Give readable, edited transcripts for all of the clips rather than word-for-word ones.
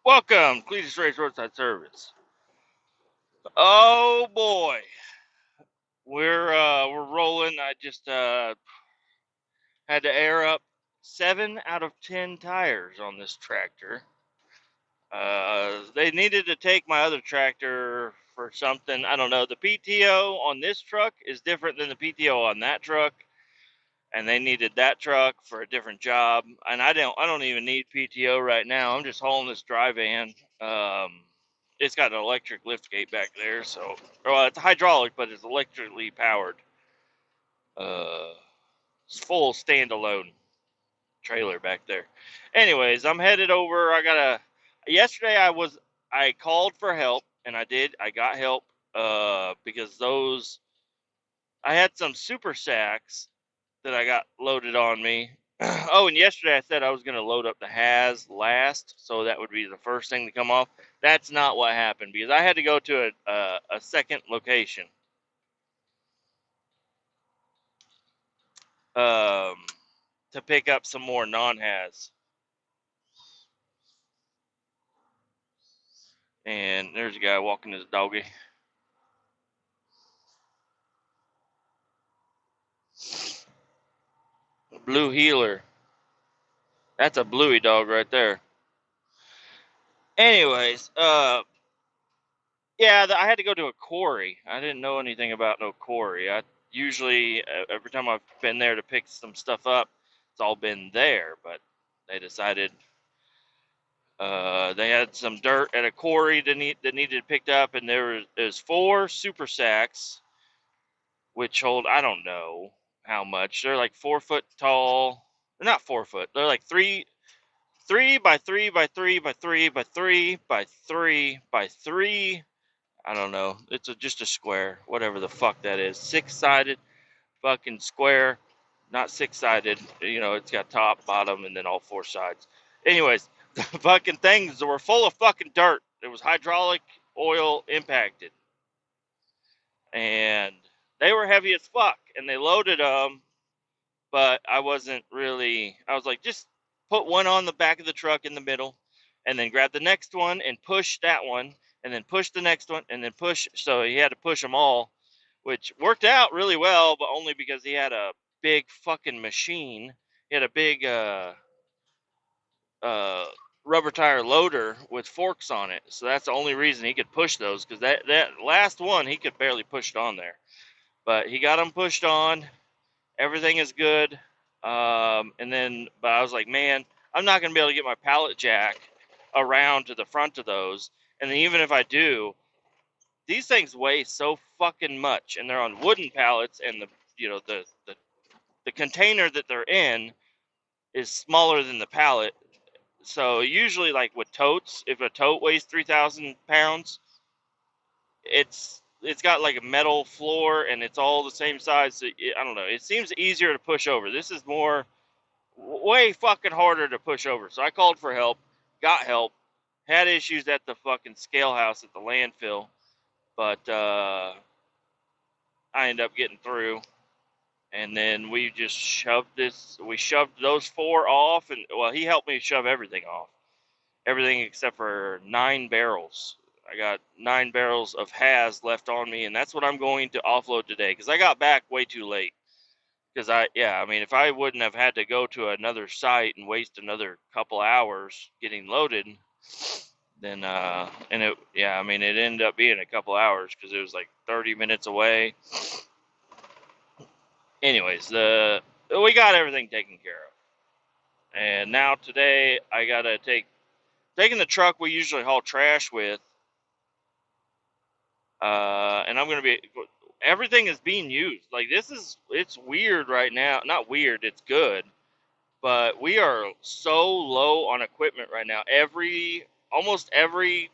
Welcome, Kletus Roadside Service. Oh boy, we're rolling. I just had to air up 7 out of 10 tires on this tractor. They needed to take my other tractor for something. I don't know. The PTO on this truck is different than the PTO on that truck, and they needed that truck for a different job. And I don't even need PTO right now. I'm just hauling this dry van. It's got an electric lift gate back there, so well, it's hydraulic, but it's electrically powered. Uh, it's full standalone trailer back there. Anyways, I'm headed over. Yesterday I called for help, and I did. I got help. Because I had some super sacks that I got loaded on me. Oh, and yesterday I said I was going to load up the Has last, so that would be the first thing to come off. That's not what happened because I had to go to a second location um, to pick up some more non-Has. And there's a guy walking his doggy. Blue heeler. That's a bluey dog right there. Anyways, yeah, I had to go to a quarry. I didn't know anything about no quarry. I usually every time I've been there to pick some stuff up, it's all been there. But they decided they had some dirt at a quarry that needed picked up, and there's 4 super sacks, which hold I don't know how much. They're like 4 foot tall. They're not 4 foot. They're like 3 by 3 by 3 by 3 by 3 by 3 by 3. I don't know. It's just a square, whatever the fuck that is. 6-sided fucking square, not 6-sided. You know, it's got top, bottom, and then all 4 sides. Anyways, the fucking things were full of fucking dirt. It was hydraulic oil impacted, and they were heavy as fuck. And they loaded them, but I wasn't really. I was like, just put one on the back of the truck in the middle, and then grab the next one and push that one, and then push the next one, and then push. So he had to push them all, which worked out really well, but only because he had a big fucking machine. He had a big uh, rubber tire loader with forks on it. So that's the only reason he could push those, because that last one he could barely push it on there. But he got them pushed on. Everything is good. But I was like, man, I'm not gonna be able to get my pallet jack around to the front of those. And then even if I do, these things weigh so fucking much, and they're on wooden pallets, and the container that they're in is smaller than the pallet. So usually, like with totes, if a tote weighs 3,000 pounds, it's got like a metal floor and it's all the same size. So I don't know. It seems easier to push over. This is way fucking harder to push over. So I called for help, got help, had issues at the fucking scale house at the landfill, but I ended up getting through. And then we shoved those 4 off, and well, he helped me shove everything off. Everything except for 9 barrels. I got 9 barrels of Has left on me, and that's what I'm going to offload today, because I got back way too late. Because I mean, if I wouldn't have had to go to another site and waste another couple hours getting loaded, then I mean, it ended up being a couple hours because it was like 30 minutes away. Anyways, we got everything taken care of, and now today I gotta taking the truck we usually haul trash with, and I'm gonna be everything is being used. Like it's weird right now. Not weird, it's good. But we are so low on equipment right now. Almost every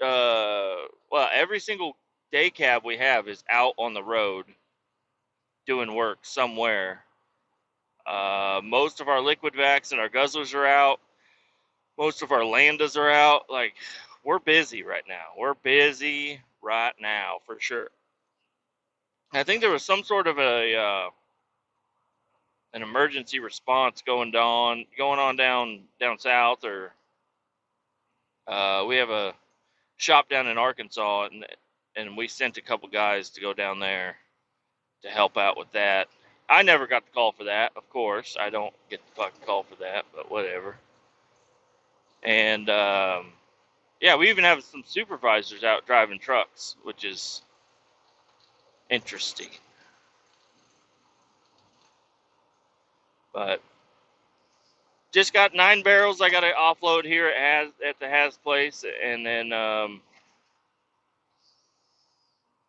every single day cab we have is out on the road doing work somewhere. Most of our liquid vacs and our guzzlers are out. Most of our landas are out. Like, we're busy right now. We're busy right now for sure. I think there was some sort of an emergency response going on down south, or We have a shop down in Arkansas, and we sent a couple guys to go down there to help out with that. I never got the call for that, of course. I don't get the fucking call for that, but whatever. And yeah, we even have some supervisors out driving trucks, which is interesting. But just got 9 barrels I got to offload here at the Has place, and then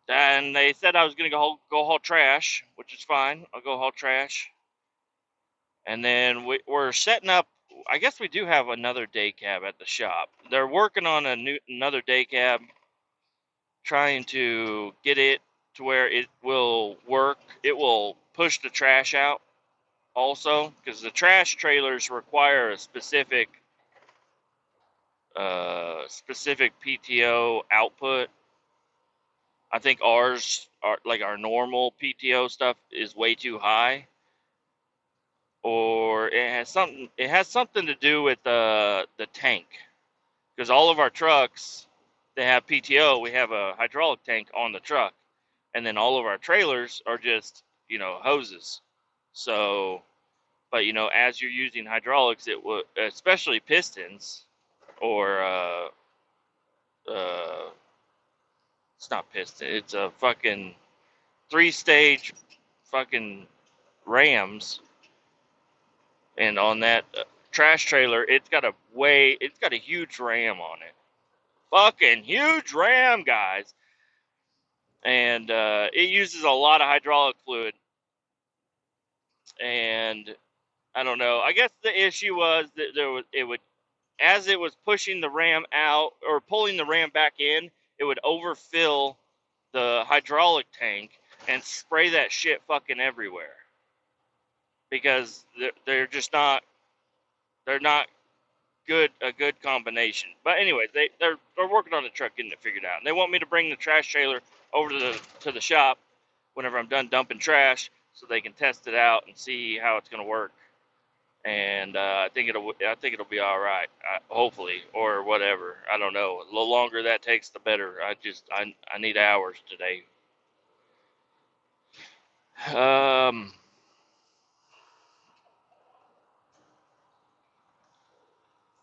and they said I was gonna go haul trash, which is fine. I'll go haul trash, and then we're setting up. I guess we do have another day cab at the shop. They're working on another day cab, trying to get it to where it will work. It will push the trash out also, because the trash trailers require a specific PTO output. I think ours, our normal PTO stuff, is way too high, or it has something to do with the tank, because all of our trucks, they have PTO. We have a hydraulic tank on the truck, and then all of our trailers are just hoses. So, but as you're using hydraulics, it will, especially pistons, or uh, it's not piston. It's a fucking 3-stage fucking Rams, and on that trash trailer, it's got a huge ram on it. Fucking huge ram, guys. And it uses a lot of hydraulic fluid. And I don't know. I guess the issue was that it would, as it was pushing the ram out or pulling the ram back in, it would overfill the hydraulic tank and spray that shit fucking everywhere, because they're not a good combination. But anyways, they're working on the truck, getting it figured out. And they want me to bring the trash trailer over to the shop whenever I'm done dumping trash, so they can test it out and see how it's going to work. And I think it'll be all right, hopefully, or whatever. I don't know. The longer that takes, the better. I need hours today.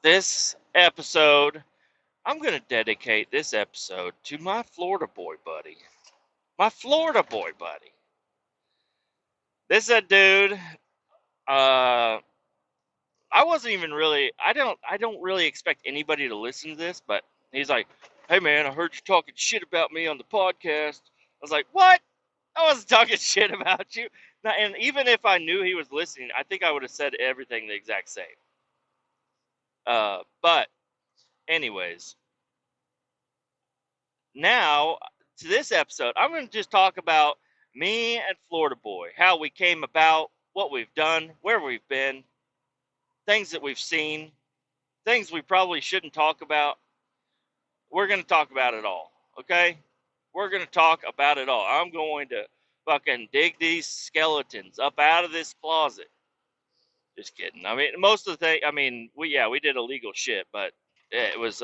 This episode, I'm going to dedicate this episode to my Florida boy buddy. My Florida boy buddy. This is a dude. I wasn't even really. I don't really expect anybody to listen to this, but he's like, "Hey man, I heard you talking shit about me on the podcast." I was like, "What? I wasn't talking shit about you." Now, and even if I knew he was listening, I think I would have said everything the exact same. But anyways, now to this episode, I'm going to just talk about me and Florida Boy, how we came about, what we've done, where we've been, things that we've seen, things we probably shouldn't talk about. We're going to talk about it all, okay? We're going to talk about it all. I'm going to fucking dig these skeletons up out of this closet. Just kidding. I mean, most of the thing, I mean, we did illegal shit, but it was,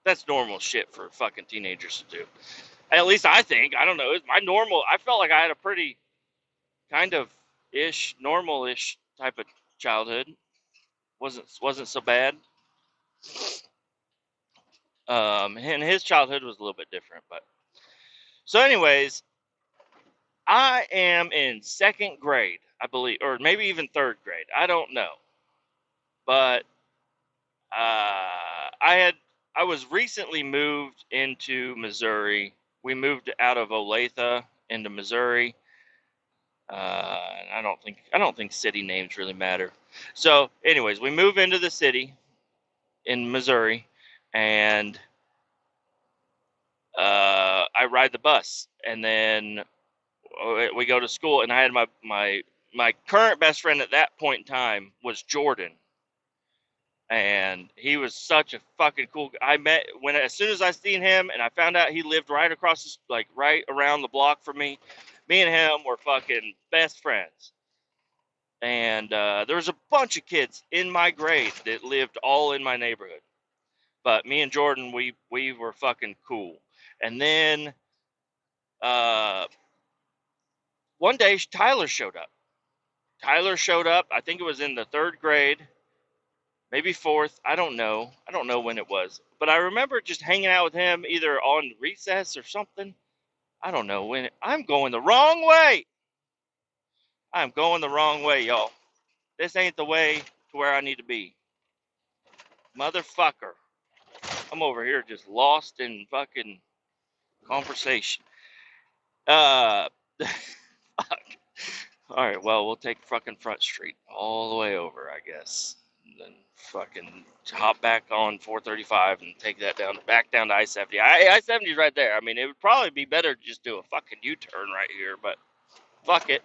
that's normal shit for fucking teenagers to do. At least I think. I don't know. It's my normal. I felt like I had a pretty kind of normal-ish type of childhood. Wasn't so bad. And his childhood was a little bit different, but so anyways, I am in 2nd grade, I believe, or maybe even 3rd grade. I don't know, but I was recently moved into Missouri. We moved out of Olathe into Missouri. I don't think city names really matter. So, anyways, we move into the city in Missouri, and I ride the bus, and then we go to school. And I had my current best friend at that point in time was Jordan, and he was such a fucking cool guy. I met when as soon as I seen him, and I found out he lived right across, like right around the block from me. Me and him were fucking best friends. And there was a bunch of kids in my grade that lived all in my neighborhood. But me and Jordan, we were fucking cool. And then one day Tyler showed up. Tyler showed up. I think it was in the third grade, maybe fourth. I don't know. I don't know when it was. But I remember just hanging out with him either on recess or something. I don't know when. I'm going the wrong way. I'm going the wrong way, y'all. This ain't the way to where I need to be. Motherfucker. I'm over here just lost in fucking conversation. Uh, fuck. All right, well, we'll take fucking Front Street all the way over, I guess. And then fucking hop back on 435 and take that back down to I-70. I-70's right there. I mean, it would probably be better to just do a fucking U-turn right here, but fuck it.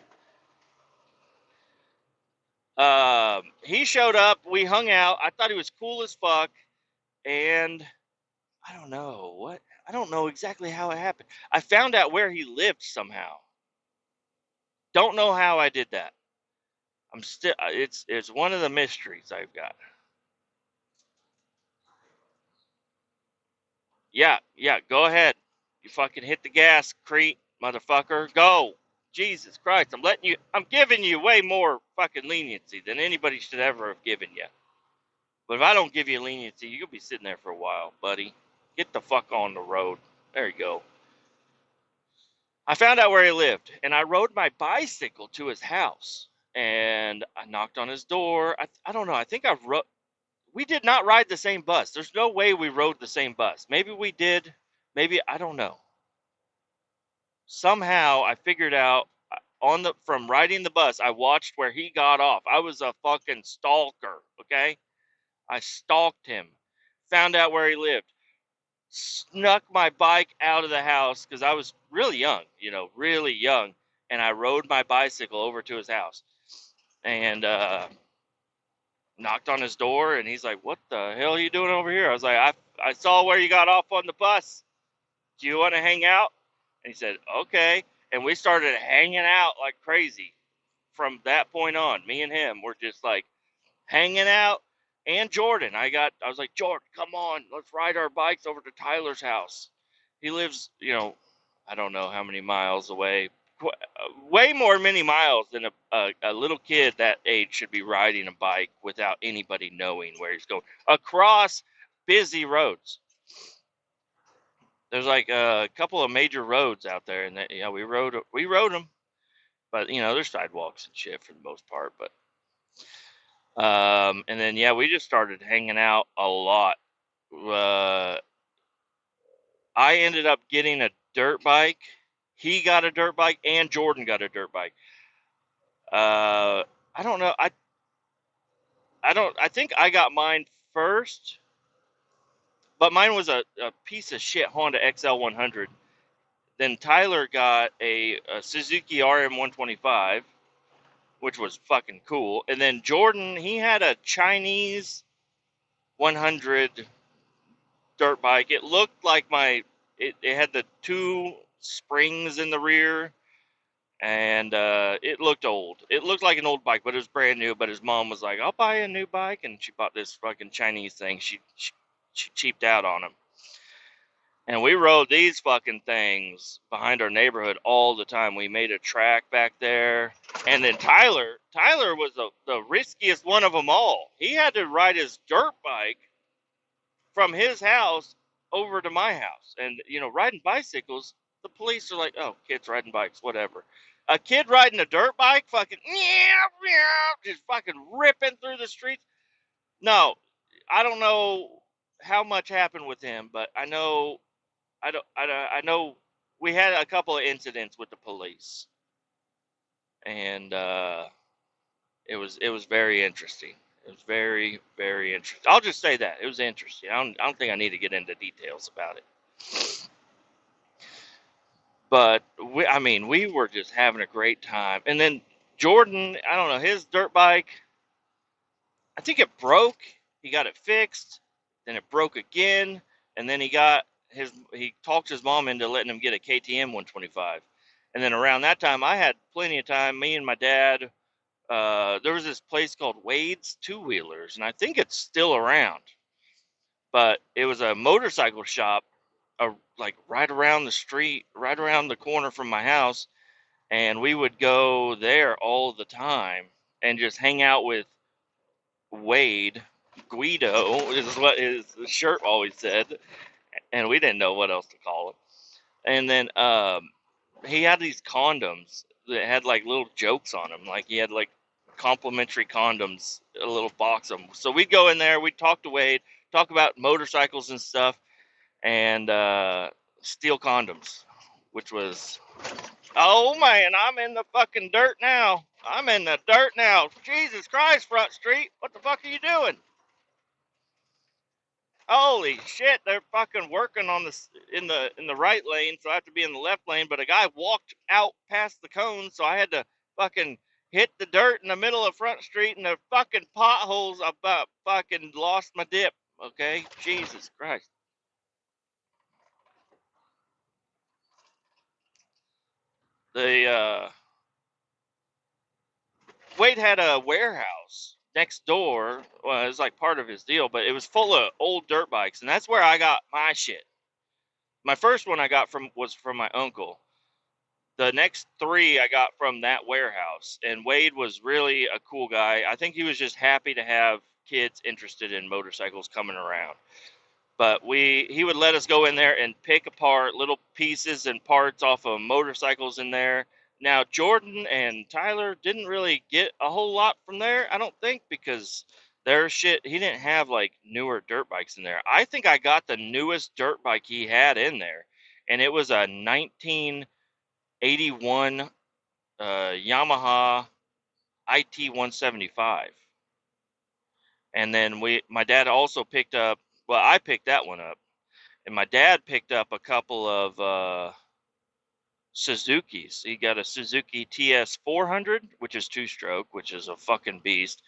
He showed up. We hung out. I thought he was cool as fuck. And I don't know what. I don't know exactly how it happened. I found out where he lived somehow. Don't know how I did that. I'm still. It's one of the mysteries I've got. Yeah, yeah. Go ahead. You fucking hit the gas, Crete, motherfucker. Go. Jesus Christ. I'm giving you way more fucking leniency than anybody should ever have given you. But if I don't give you leniency, you'll be sitting there for a while, buddy. Get the fuck on the road. There you go. I found out where he lived, and I rode my bicycle to his house. And I knocked on his door. I don't know. I think we did not ride the same bus. There's no way we rode the same bus. Maybe we did. Maybe, I don't know. Somehow I figured out from riding the bus, I watched where he got off. I was a fucking stalker, okay? I stalked him, found out where he lived, snuck my bike out of the house because I was really young, really young, and I rode my bicycle over to his house and knocked on his door, and he's like, "What the hell are you doing over here?" I was like, I saw where you got off on the bus. Do you want to hang out?" And he said, "Okay." And we started hanging out like crazy. From that point on, me and him were just like hanging out. And Jordan, I was like, "Jordan, come on, let's ride our bikes over to Tyler's house." He lives, I don't know how many miles away. Way more many miles than a little kid that age should be riding a bike without anybody knowing where he's going. Across busy roads. There's like a couple of major roads out there, and we rode them. But there's sidewalks and shit for the most part. But and then we just started hanging out a lot. I ended up getting a dirt bike. He got a dirt bike, and Jordan got a dirt bike. I don't know. I think I got mine first, but mine was a piece of shit Honda XL100. Then Tyler got a Suzuki RM125, which was fucking cool. And then Jordan, he had a Chinese 100 dirt bike. It looked like it had the two springs in the rear, and it looked old. It looked like an old bike, but it was brand new. But his mom was like, "I'll buy a new bike," and she bought this fucking Chinese thing. She cheaped out on him. And we rode these fucking things behind our neighborhood all the time. We made a track back there. And then Tyler was the riskiest one of them all. He had to ride his dirt bike from his house over to my house. And, riding bicycles, the police are like, "Oh, kids riding bikes, whatever." A kid riding a dirt bike, fucking, just fucking ripping through the streets. No, I don't know how much happened with him, but I know I know we had a couple of incidents with the police, and it was very interesting. It was very, very interesting. I'll just say that it was interesting. I don't think I need to get into details about it, but we were just having a great time. And then Jordan, I don't know, his dirt bike, I think it broke. He got it fixed, then it broke again, and then he talked his mom into letting him get a KTM 125. And then around that time, I had plenty of time. Me and my dad, there was this place called Wade's Two Wheelers, and I think it's still around. But it was a motorcycle shop, like right around the street, right around the corner from my house, and we would go there all the time and just hang out with Wade. Guido is what his shirt always said, and we didn't know what else to call him. And then he had these condoms that had like little jokes on them. Like he had like complimentary condoms, a little box of them. So we'd go in there, we'd talk to Wade, talk about motorcycles and stuff, and steal condoms, which was, oh man, I'm in the fucking dirt now. I'm in the dirt now. Jesus Christ, Front Street, what the fuck are you doing? Holy shit, they're fucking working on this in the right lane, so I have to be in the left lane, but a guy walked out past the cone, so I had to fucking hit the dirt in the middle of Front Street, and the fucking potholes. I about fucking lost my dip. Okay, Jesus Christ. The Wade had a warehouse next door. Well, it was like part of his deal, but it was full of old dirt bikes, and that's where I got my shit. My first one I got was from my uncle. The next three I got from that warehouse, and Wade was really a cool guy. I think he was just happy to have kids interested in motorcycles coming around. But he would let us go in there and pick apart little pieces and parts off of motorcycles in there. Now Jordan and Tyler didn't really get a whole lot from there, I don't think, because their shit, he didn't have like newer dirt bikes in there. I think I got the newest dirt bike he had in there, and it was a 1981 Yamaha IT 175. And then my dad also picked up, well, I picked that one up, and my dad picked up a couple of Suzuki's. He got a Suzuki TS 400, which is two-stroke, which is a fucking beast,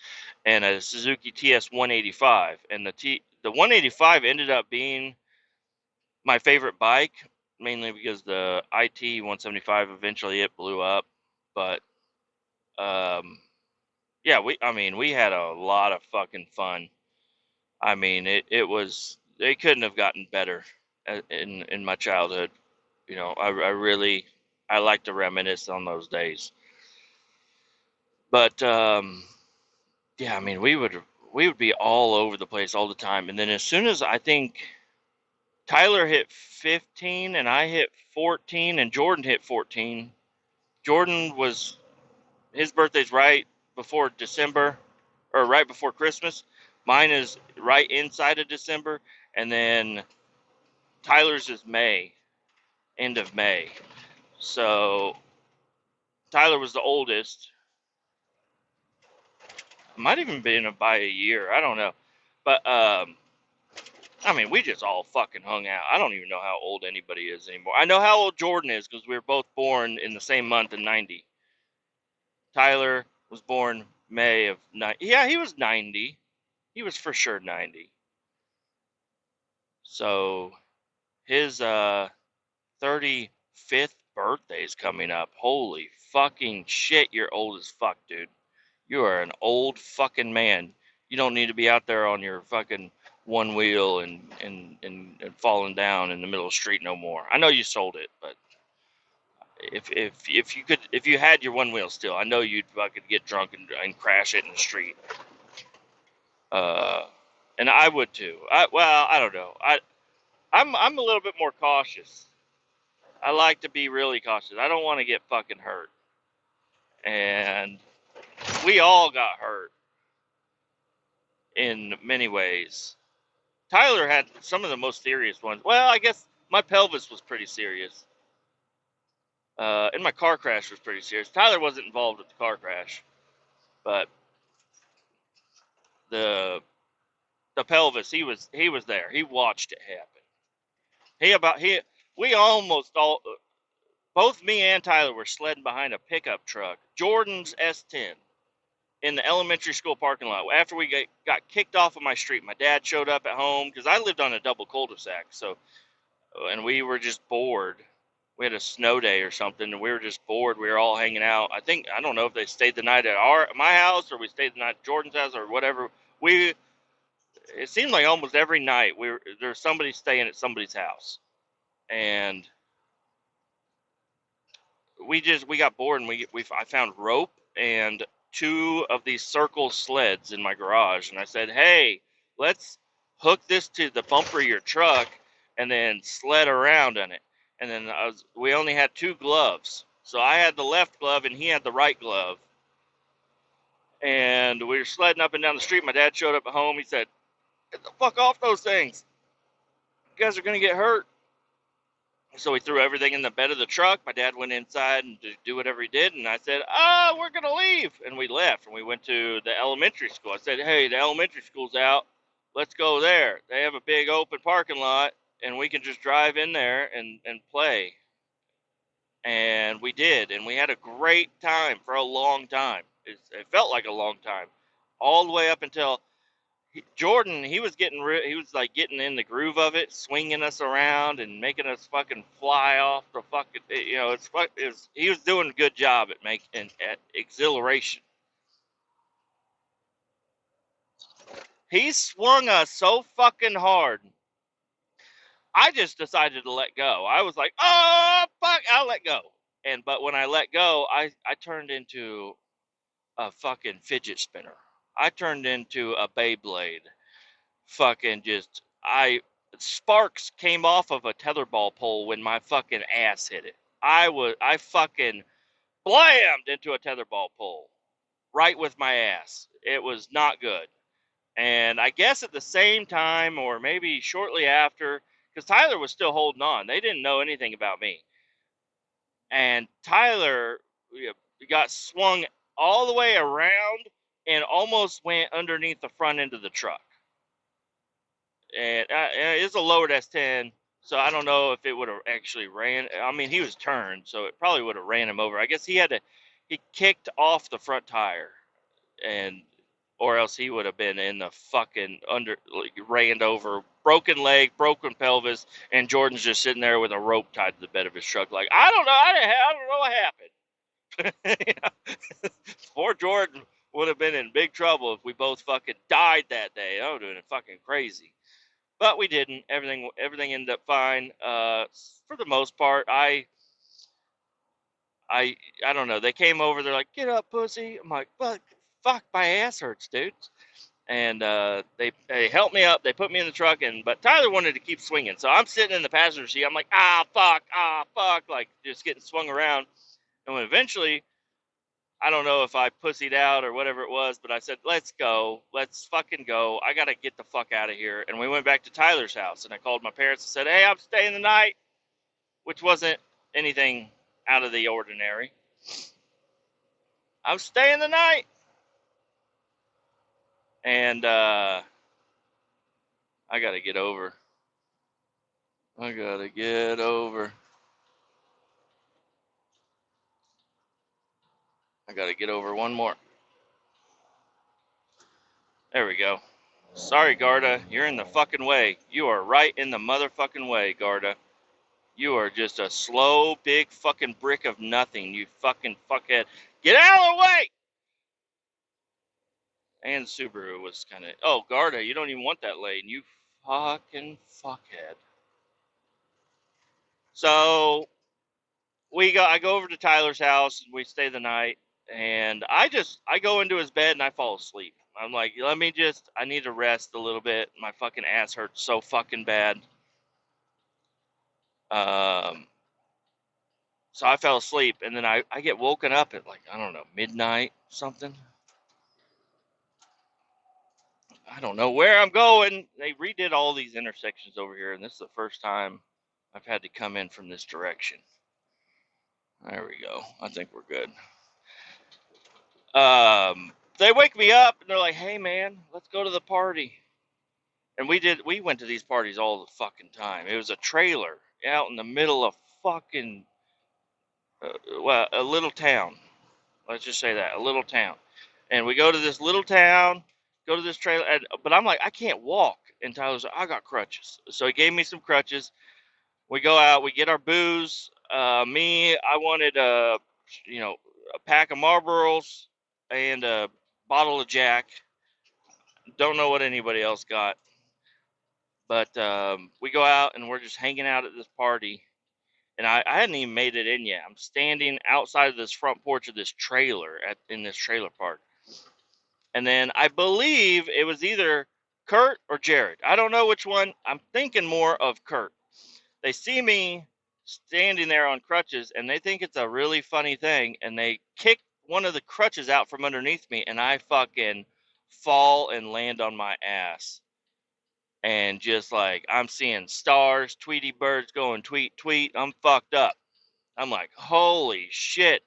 and a Suzuki TS 185. And the 185 ended up being my favorite bike, mainly because the IT 175 eventually it blew up. But yeah, we had a lot of fucking fun. I mean, they couldn't have gotten better in my childhood. You know, I like to reminisce on those days. But yeah, I mean, we would be all over the place all the time. And then as soon as I think Tyler hit 15 and I hit 14 and Jordan hit 14, Jordan was, his birthday's right before December, or right before Christmas. Mine is right inside of December, and then Tyler's is May, end of May. So Tyler was the oldest. Might even been by a year. I don't know. But I mean, we just all fucking hung out. I don't even know how old anybody is anymore. I know how old Jordan is because we were both born in the same month in 90. Tyler was born May of 90. Yeah, he was 90. He was for sure 90. So his 35th birthday is coming up. Holy fucking shit, you're old as fuck, dude. You are an old fucking man. You don't need to be out there on your fucking one wheel and falling down in the middle of the street no more. I know you sold it, but if you had your one wheel still, I know you'd fucking get drunk and crash it in the street. And I would too. I don't know. I'm a little bit more cautious. I like to be really cautious. I don't want to get fucking hurt. And we all got hurt in many ways. Tyler had some of the most serious ones. Well, I guess my pelvis was pretty serious. And my car crash was pretty serious. Tyler wasn't involved with the car crash, but the pelvis, he was there. He watched it happen. We almost all, both me and Tyler were sledding behind a pickup truck, Jordan's S10, in the elementary school parking lot. After we got kicked off of my street, my dad showed up at home because I lived on a double cul-de-sac. So, and we were just bored. We had a snow day or something, and we were just bored. We were all hanging out. I don't know if they stayed the night at my house or we stayed the night at Jordan's house or whatever. It seemed like almost every night there was somebody staying at somebody's house, and we got bored, and I found rope and two of these circle sleds in my garage, and I said, hey, let's hook this to the bumper of your truck and then sled around on it. And then we only had two gloves, so I had the left glove and he had the right glove, and we were sledding up and down the street. My dad showed up at home. He said, get the fuck off those things, you guys are gonna get hurt. So we threw everything in the bed of the truck. My dad went inside and to do whatever he did, and I said, we're going to leave. And we left, and we went to the elementary school. I said, hey, the elementary school's out. Let's go there. They have a big open parking lot, and we can just drive in there and play. And we did, and we had a great time for a long time. It felt like a long time, all the way up until Jordan, he was like getting in the groove of it, swinging us around and making us fucking fly off the fucking, he was doing a good job at exhilaration. He swung us so fucking hard. I just decided to let go. I was like, oh fuck, I'll let go. But when I let go, I turned into a fucking fidget spinner. I turned into a Beyblade. Fucking sparks came off of a tetherball pole when my fucking ass hit it. I fucking blammed into a tetherball pole right with my ass. It was not good. And I guess at the same time, or maybe shortly after, because Tyler was still holding on. They didn't know anything about me. And Tyler got swung all the way around and almost went underneath the front end of the truck. And it's a lowered S10, so I don't know if it would have actually ran. I mean, he was turned, so it probably would have ran him over. I guess he kicked off the front tire, or else he would have been in the fucking ran over, broken leg, broken pelvis, and Jordan's just sitting there with a rope tied to the bed of his truck, like, I don't know what happened. Poor Jordan would have been in big trouble if we both fucking died that day. I would have been fucking crazy. But we didn't. Everything ended up fine. For the most part, I don't know. They came over. They're like, "Get up, pussy." I'm like, "But fuck, my ass hurts, dude." And they helped me up. They put me in the truck, but Tyler wanted to keep swinging, so I'm sitting in the passenger seat. I'm like, fuck, like just getting swung around. And when eventually, I don't know if I pussied out or whatever it was, but I said, let's go. Let's fucking go. I got to get the fuck out of here. And we went back to Tyler's house, and I called my parents and said, hey, I'm staying the night, which wasn't anything out of the ordinary. I'm staying the night. And I got to get over. I got to get over one more. There we go. Sorry, Garda. You're in the fucking way. You are right in the motherfucking way, Garda. You are just a slow, big fucking brick of nothing. You fucking fuckhead. Get out of the way! And Subaru was kind of... Oh, Garda, you don't even want that lane. You fucking fuckhead. So, I go over to Tyler's house, and we stay the night. And I go into his bed, and I fall asleep. I'm like, I need to rest a little bit. My fucking ass hurts so fucking bad. So I fell asleep, and then I get woken up at, like, I don't know, midnight, something. I don't know where I'm going. They redid all these intersections over here, and this is the first time I've had to come in from this direction. There we go. I think we're good. They wake me up, and they're like, hey, man, let's go to the party. And we went to these parties all the fucking time. It was a trailer out in the middle of fucking, a little town. Let's just say that, a little town. And we go to this little town, go to this trailer, but I'm like, I can't walk. And Tyler's like, I got crutches. So he gave me some crutches. We go out, we get our booze. I wanted a pack of Marlboros and a bottle of Jack. Don't know what anybody else got, but we go out and we're just hanging out at this party, and I hadn't even made it in yet. I'm standing outside of this front porch of this trailer in this trailer park, and then I believe it was either Kurt or Jared. I don't know which one. I'm thinking more of Kurt. They see me standing there on crutches, and they think it's a really funny thing, and they kick one of the crutches out from underneath me, and I fucking fall and land on my ass. And just like, I'm seeing stars, Tweety birds going tweet, tweet. I'm fucked up. I'm like, holy shit.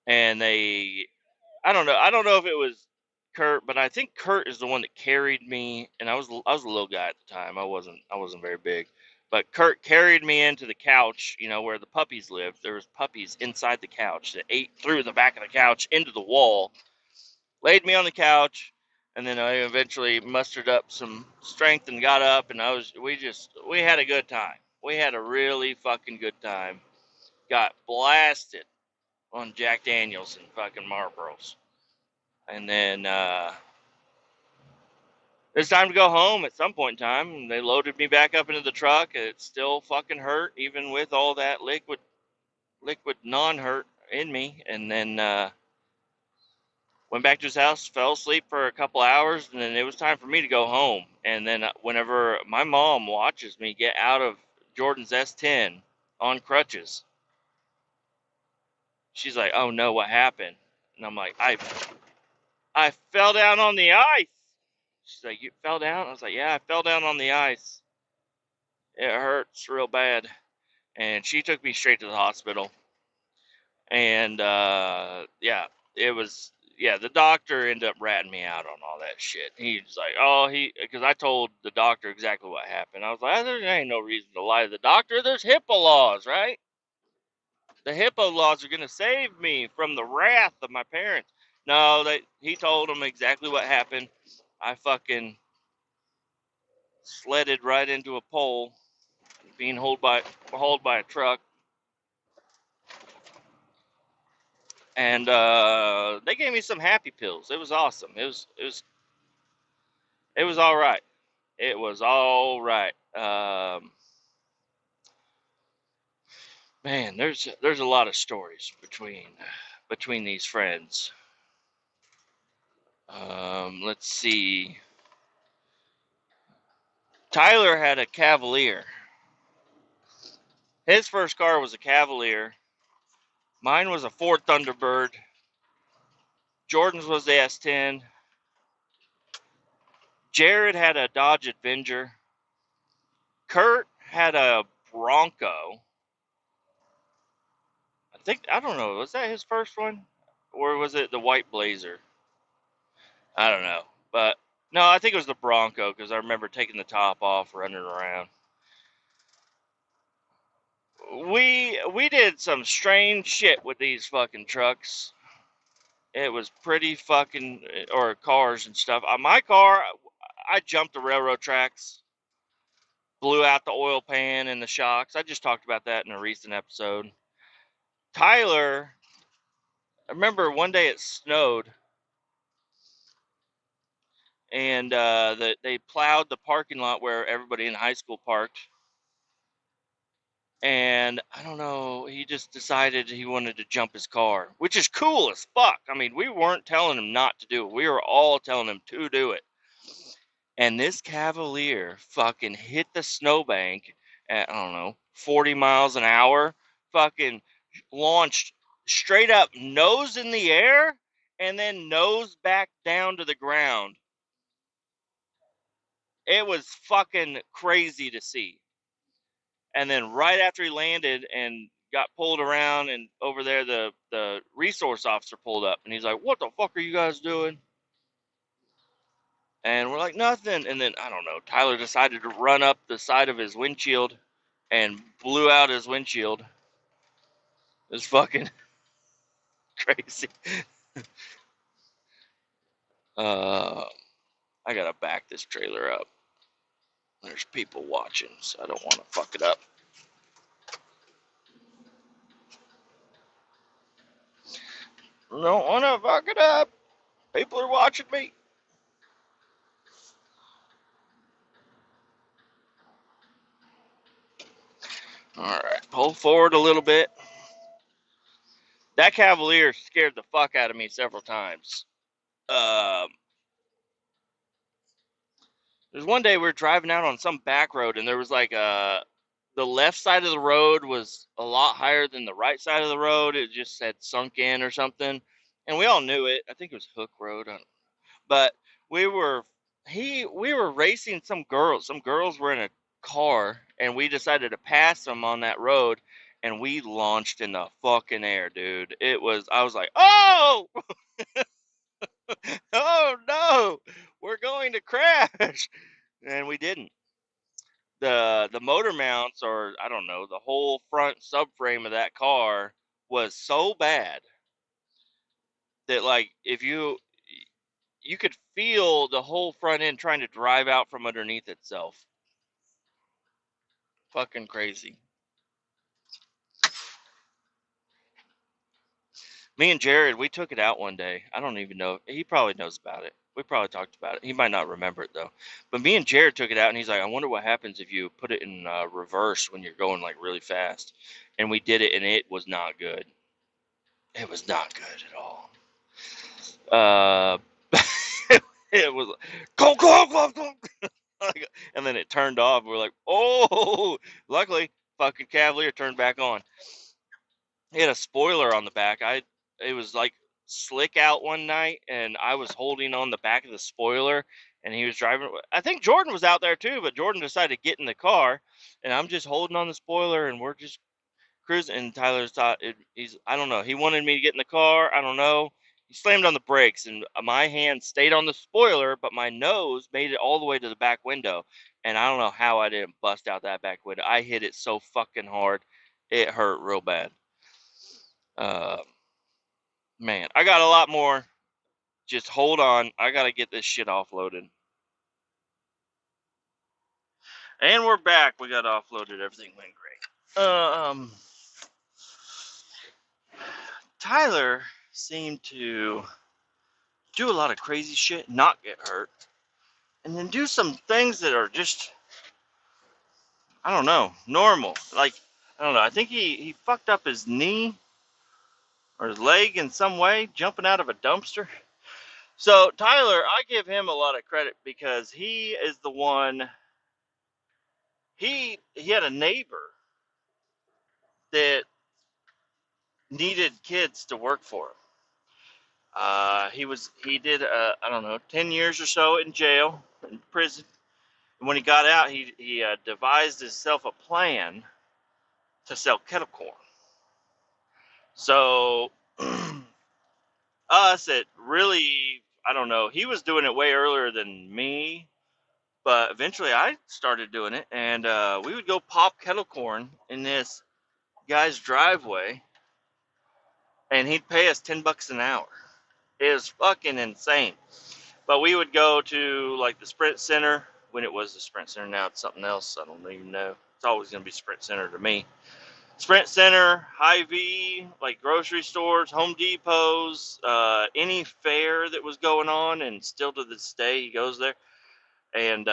And I don't know. I don't know if it was Kurt, but I think Kurt is the one that carried me, and I was a little guy at the time. I wasn't very big. But Kurt carried me into the couch, where the puppies lived. There was puppies inside the couch that ate through the back of the couch into the wall, laid me on the couch, and then I eventually mustered up some strength and got up, and we had a good time. We had a really fucking good time. Got blasted on Jack Daniels and fucking Marlboros. And then it's time to go home at some point in time. And they loaded me back up into the truck. It still fucking hurt, even with all that liquid non-hurt in me. And then went back to his house, fell asleep for a couple hours, and then it was time for me to go home. And then whenever my mom watches me get out of Jordan's S10 on crutches, she's like, "Oh no, what happened?" And I'm like, I fell down on the ice." She's like, "You fell down?" I was like, "Yeah, I fell down on the ice. It hurts real bad." And she took me straight to the hospital. And yeah, the doctor ended up ratting me out on all that shit. He was like, because I told the doctor exactly what happened. I was like, there ain't no reason to lie to the doctor. There's HIPAA laws, right? The HIPAA laws are going to save me from the wrath of my parents. No, he told them exactly what happened. I fucking sledded right into a pole, being hauled by a truck, and they gave me some happy pills. It was awesome. It was all right. It was all right. Man, there's a lot of stories between these friends. Let's see. Tyler had a Cavalier. His first car was a Cavalier. Mine was a Ford Thunderbird. Jordan's was the S10. Jared had a Dodge Avenger. Kurt had a Bronco. I don't know, was that his first one? Or was it the white Blazer? I don't know. But no, I think it was the Bronco, because I remember taking the top off, running around. We did some strange shit with these fucking trucks. It was pretty fucking, or cars and stuff. My car, I jumped the railroad tracks, blew out the oil pan and the shocks. I just talked about that in a recent episode. Tyler, I remember one day it snowed, and they plowed the parking lot where everybody in high school parked. And I don't know, he just decided he wanted to jump his car, which is cool as fuck. I mean, we weren't telling him not to do it. We were all telling him to do it. And this Cavalier fucking hit the snowbank at, I don't know, 40 miles an hour, fucking launched straight up, nose in the air, and then nose back down to the ground. It was fucking crazy to see. And then right after he landed and got pulled around, and over there the resource officer pulled up, and he's like, "What the fuck are you guys doing?" And we're like, "Nothing." And then, I don't know, Tyler decided to run up the side of his windshield and blew out his windshield. It was fucking crazy. I gotta back this trailer up. There's people watching, so I don't want to fuck it up. Don't want to fuck it up. People are watching me. All right, pull forward a little bit. That Cavalier scared the fuck out of me several times. There's one day we were driving out on some back road, and there was like the left side of the road was a lot higher than the right side of the road. It just said sunk in or something, and we all knew it. I think it was Hook Road, but we were we were racing some girls. Some girls were in a car, and we decided to pass them on that road, and we launched in the fucking air, dude. I was like, oh, oh no, we're going to crash, and we didn't. The motor mounts, or I don't know, the whole front subframe of that car was so bad that, like, if you could feel the whole front end trying to drive out from underneath itself. Fucking crazy. Me and Jared, we took it out one day. I don't even know. He probably knows about it. We probably talked about it. He might not remember it though. But me and Jared took it out, and he's like, "I wonder what happens if you put it in reverse when you're going like really fast." And we did it, and it was not good. It was not good at all. It was go go go go, and then it turned off. We're like, oh! Luckily, fucking Cavalier turned back on. He had a spoiler on the back. It was like slick out one night, and I was holding on the back of the spoiler, and he was driving. I think Jordan was out there too, but Jordan decided to get in the car, and I'm just holding on the spoiler, and we're just cruising. And Tyler thought I don't know. He wanted me to get in the car. I don't know. He slammed on the brakes, and my hand stayed on the spoiler, but my nose made it all the way to the back window. And I don't know how I didn't bust out that back window. I hit it so fucking hard, it hurt real bad. Uh, Man, I got a lot more. Just hold on. I got to get this shit offloaded. And we're back. We got offloaded. Everything went great. Tyler seemed to do a lot of crazy shit, not get hurt, and then do some things that are just, I don't know, normal. Like, I don't know. I think he fucked up his knee or his leg in some way, jumping out of a dumpster. So Tyler, I give him a lot of credit because he is the one. He had a neighbor that needed kids to work for him. He did I don't know, 10 years or so in jail, in prison. And when he got out, he devised himself a plan to sell kettle corn. So us, it really, I don't know, he was doing it way earlier than me, but eventually I started doing it, and we would go pop kettle corn in this guy's driveway, and he'd pay us $10 an hour. It was fucking insane. But we would go to like the Sprint Center when it was the Sprint Center. Now it's something else. I don't even know. It's always going to be Sprint Center to me. Sprint Center, Hy-Vee, like grocery stores, Home Depots, any fair that was going on, and still to this day he goes there. And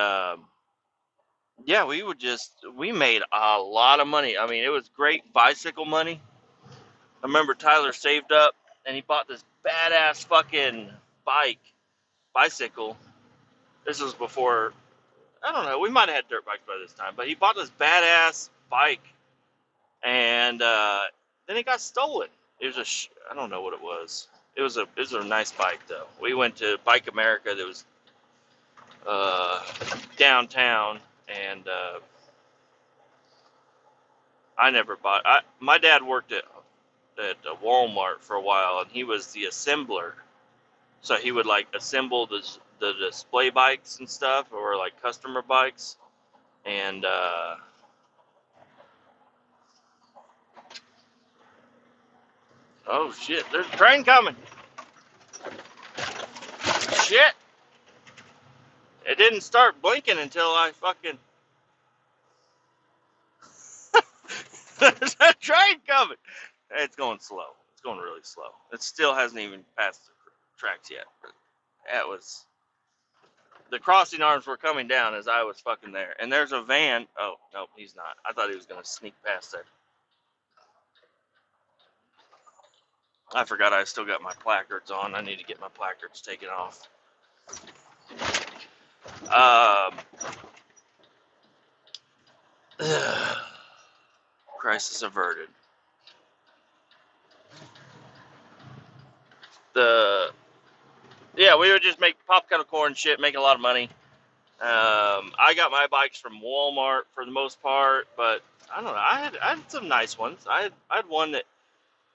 yeah, we made a lot of money. I mean, it was great bicycle money. I remember Tyler saved up, and he bought this badass fucking bicycle. This was before, I don't know, we might have had dirt bikes by this time, but he bought this badass bike, and then it got stolen. It was I don't know what it was. It was a nice bike though. We went to Bike America that was downtown, and I never bought. My dad worked at Walmart for a while, and he was the assembler. So he would like assemble the display bikes and stuff, or like customer bikes, and oh shit, there's a train coming. Shit, it didn't start blinking until I fucking. There's a train coming. It's going slow. It's going really slow. It still hasn't even passed the tracks yet. But that was the crossing arms were coming down as I was fucking there. And there's a van. Oh no, he's not. I thought he was gonna sneak past there. I forgot I still got my placards on. I need to get my placards taken off. Um, crisis averted. Yeah, we would just make popcorn corn shit, make a lot of money. I got my bikes from Walmart for the most part, but I don't know. I had some nice ones. I had one that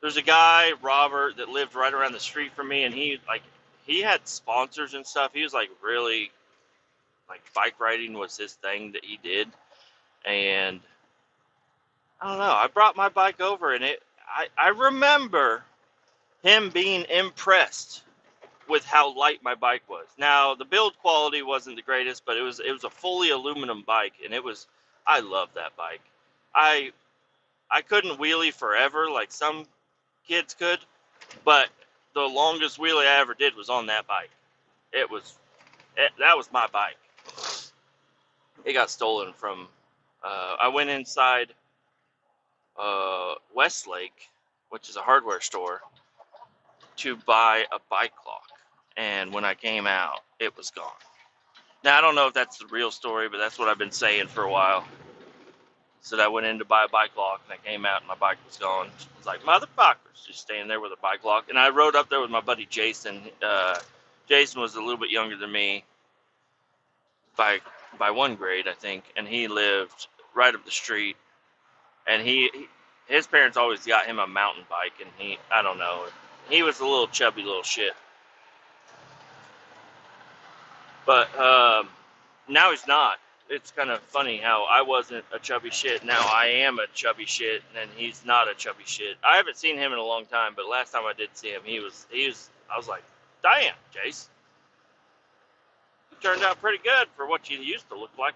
there's a guy, Robert, that lived right around the street from me, and he had sponsors and stuff. He was like really like bike riding was his thing that he did, and I don't know. I brought my bike over, and I remember him being impressed with how light my bike was. Now the build quality wasn't the greatest, but it was a fully aluminum bike, and I love that bike. I couldn't wheelie forever like some kids could, but the longest wheelie I ever did was on that bike. That was my bike. It got stolen from. I went inside Westlake, which is a hardware store, to buy a bike lock. And when I came out, it was gone. Now, I don't know if that's the real story, but that's what I've been saying for a while. So I went in to buy a bike lock, and I came out, and my bike was gone. I was like, motherfuckers, just standing there with a bike lock. And I rode up there with my buddy Jason. Jason was a little bit younger than me by one grade, I think, and he lived right up the street. And his parents always got him a mountain bike, and I don't know, he was a little chubby little shit. But now he's not. It's kind of funny how I wasn't a chubby shit. Now I am a chubby shit, and he's not a chubby shit. I haven't seen him in a long time, but last time I did see him, he was. I was like, damn, Jace, you turned out pretty good for what you used to look like.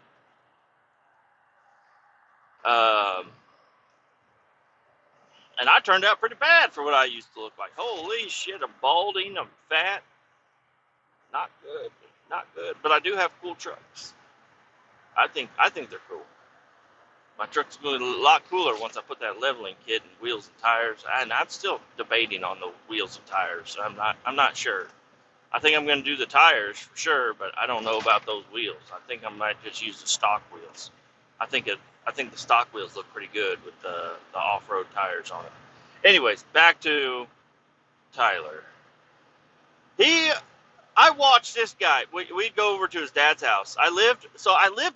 And I turned out pretty bad for what I used to look like. Holy shit, I'm balding, I'm fat. Not good. Not good. But I do have cool trucks. I think they're cool. My truck's going to be a lot cooler once I put that leveling kit and wheels and tires. And I'm still debating on the wheels and tires. I'm not sure. I think I'm going to do the tires for sure, but I don't know about those wheels. I think I might just use the stock wheels. I think the stock wheels look pretty good with the off-road tires on it. Anyways, back to Tyler. I watched this guy. We'd go over to his dad's house. I lived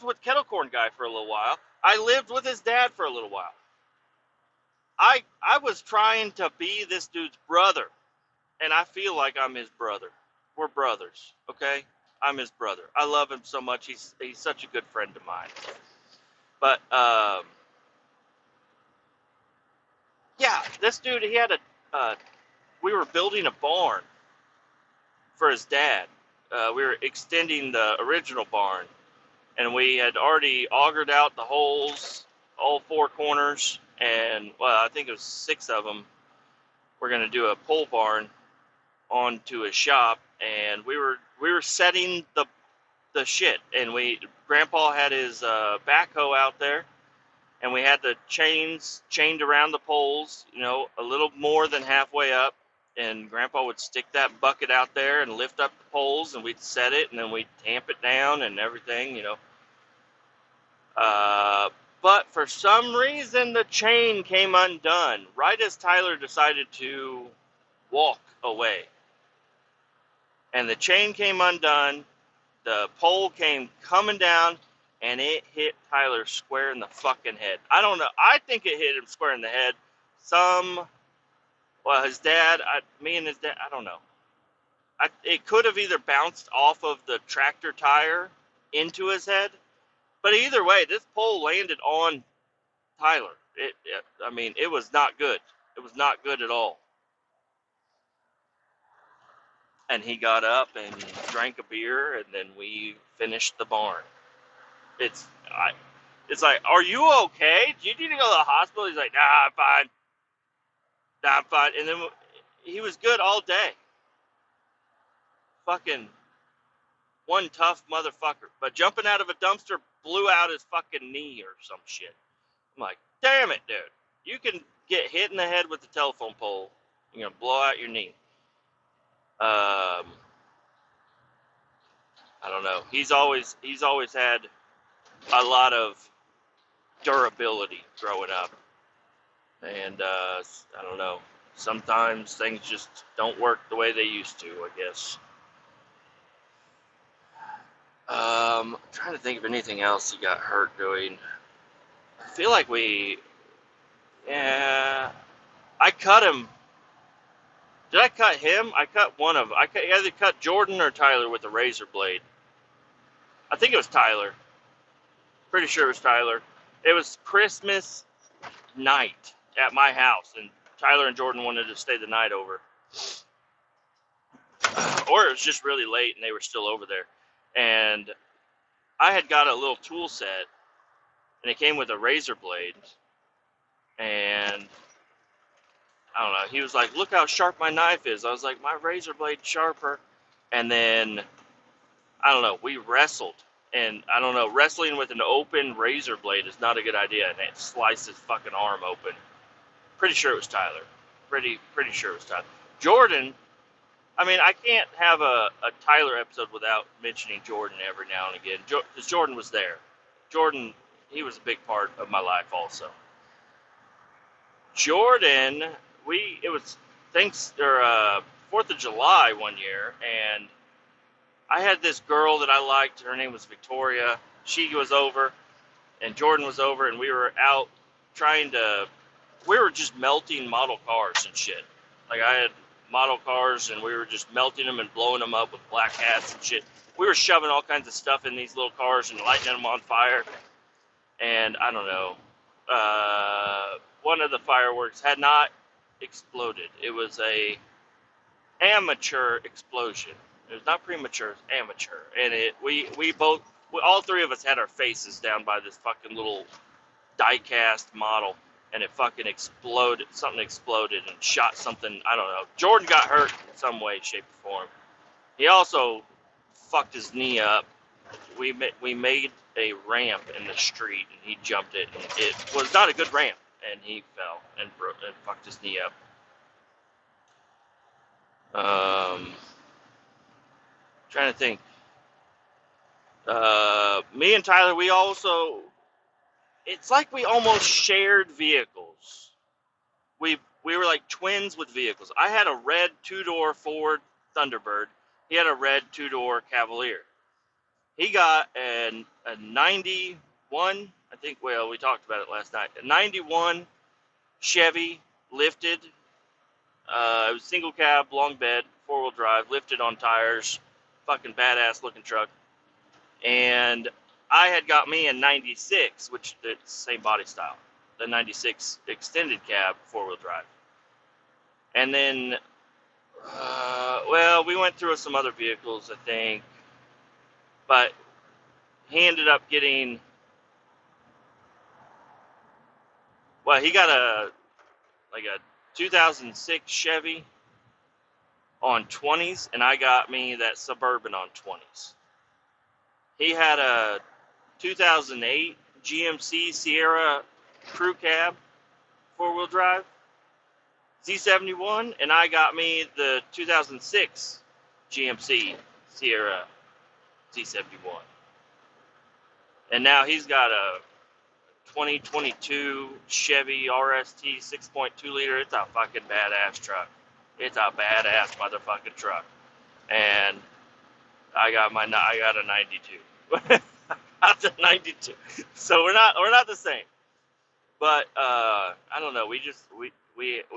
with Kettle Corn guy for a little while. I lived with his dad for a little while. I was trying to be this dude's brother, and I feel like I'm his brother. We're brothers, okay? I'm his brother. I love him so much. He's such a good friend of mine. But yeah, this dude, he had we were building a barn for his dad. We were extending the original barn, and we had already augured out the holes, all four corners, and well, I think it was 6 of them. We're gonna do a pole barn onto his shop, and we were setting the shit, and Grandpa had his backhoe out there, and we had the chains chained around the poles, a little more than halfway up. And Grandpa would stick that bucket out there and lift up the poles, and we'd set it, and then we'd tamp it down and everything, But for some reason, the chain came undone right as Tyler decided to walk away. And the chain came undone, the pole came coming down, and it hit Tyler square in the fucking head. I don't know. I think it hit him square in the head. His dad, me and his dad, I don't know. It could have either bounced off of the tractor tire into his head, but either way, this pole landed on Tyler. It was not good. It was not good at all. And he got up and drank a beer, and then we finished the barn. It's like, are you okay? Do you need to go to the hospital? He's like, nah, I'm fine. And then he was good all day. Fucking one tough motherfucker. But jumping out of a dumpster blew out his fucking knee or some shit. I'm like, damn it, dude. You can get hit in the head with the telephone pole. You're gonna blow out your knee. I don't know. He's always had a lot of durability growing up, and I don't know. Sometimes things just don't work the way they used to, I guess. I'm trying to think of anything else he got hurt doing. I feel like yeah, I cut him. Did I cut him? I cut one of them. I either cut Jordan or Tyler with a razor blade. I think it was Tyler. Pretty sure it was Tyler. It was Christmas night at my house, and Tyler and Jordan wanted to stay the night over. Or it was just really late, and they were still over there. And I had got a little tool set, and it came with a razor blade. And I don't know. He was like, "Look how sharp my knife is." I was like, "My razor blade's sharper." And then I don't know. We wrestled, and I don't know. Wrestling with an open razor blade is not a good idea, and it sliced his fucking arm open. Pretty sure it was Tyler. Pretty sure it was Tyler. Jordan. I mean, I can't have a Tyler episode without mentioning Jordan every now and again, because Jordan was there. Jordan, he was a big part of my life also. Jordan, it was 4th of July one year, and I had this girl that I liked. Her name was Victoria. She was over, and Jordan was over, and we were out we were just melting model cars and shit. Like, I had model cars, and we were just melting them and blowing them up with black hats and shit. We were shoving all kinds of stuff in these little cars and lighting them on fire. And I don't know, one of the fireworks had not exploded. It was a amateur explosion. It was not premature, it was amateur. And all three of us had our faces down by this fucking little die-cast model, and it fucking exploded. Something exploded and shot something. I don't know. Jordan got hurt in some way, shape, or form. He also fucked his knee up. We made a ramp in the street, and he jumped it, and it was not a good ramp, and he fell and fucked his knee up. Trying to think. Me and Tyler, it's like we almost shared vehicles. We were like twins with vehicles. I had a red 2-door Ford Thunderbird. He had a red 2-door Cavalier. He got a 91, I think, well, we talked about it last night, a 91 Chevy lifted. It was single cab, long bed, 4-wheel drive, lifted on tires, fucking badass looking truck. And I had got me a 96, which it's the same body style, the 96 extended cab, 4-wheel drive. And then, we went through some other vehicles, I think, but he ended up getting, he got a 2006 Chevy on 20s, and I got me that Suburban on 20s. He had a 2008 GMC Sierra Crew Cab, 4-wheel drive, Z71, and I got me the 2006 GMC Sierra Z71. And now he's got a 2022 Chevy RST 6.2 liter. It's a fucking badass truck. It's a badass motherfucking truck. And I got a 92. That's a 92. So we're not the same. But I don't know. We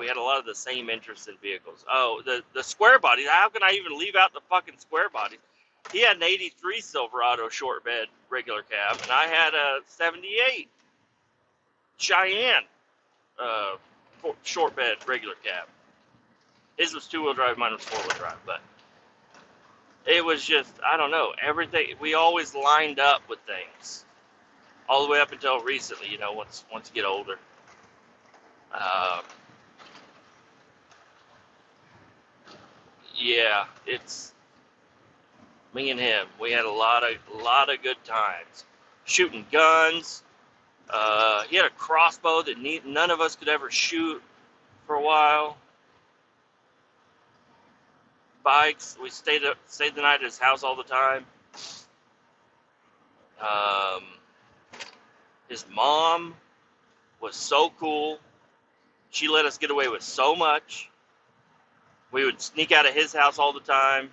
had a lot of the same interests in vehicles. Oh, the square body. How can I even leave out the fucking square body? He had an 83 Silverado short bed regular cab, and I had a 78 Cheyenne short bed regular cab. His was 2-wheel drive, mine was 4-wheel drive, but it was just, I don't know, everything, we always lined up with things, all the way up until recently, once you get older. Yeah, it's me and him. We had a lot of good times shooting guns. He had a crossbow that none of us could ever shoot for a while. Bikes. We stayed the night at his house all the time. Um, his mom was so cool. She let us get away with so much. We would sneak out of his house all the time.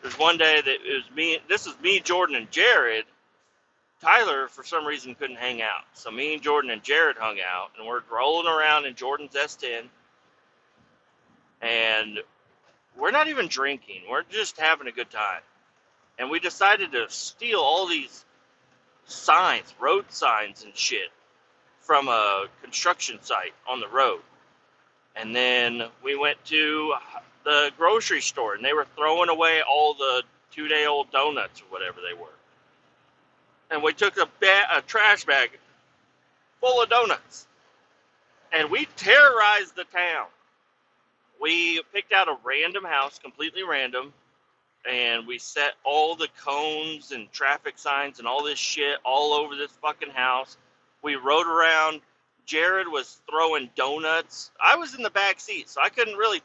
There's one day that it was me. This was me, Jordan, and Jared. Tyler, for some reason, couldn't hang out. So me and Jordan and Jared hung out, and we're rolling around in Jordan's S10, and we're not even drinking. We're just having a good time. And we decided to steal all these signs, road signs and shit, from a construction site on the road. And then we went to the grocery store, and they were throwing away all the 2-day-old donuts or whatever they were. And we took a trash bag full of donuts, and we terrorized the town. We picked out a random house, completely random, and we set all the cones and traffic signs and all this shit all over this fucking house. We rode around. Jared was throwing donuts. I was in the back seat, so I couldn't really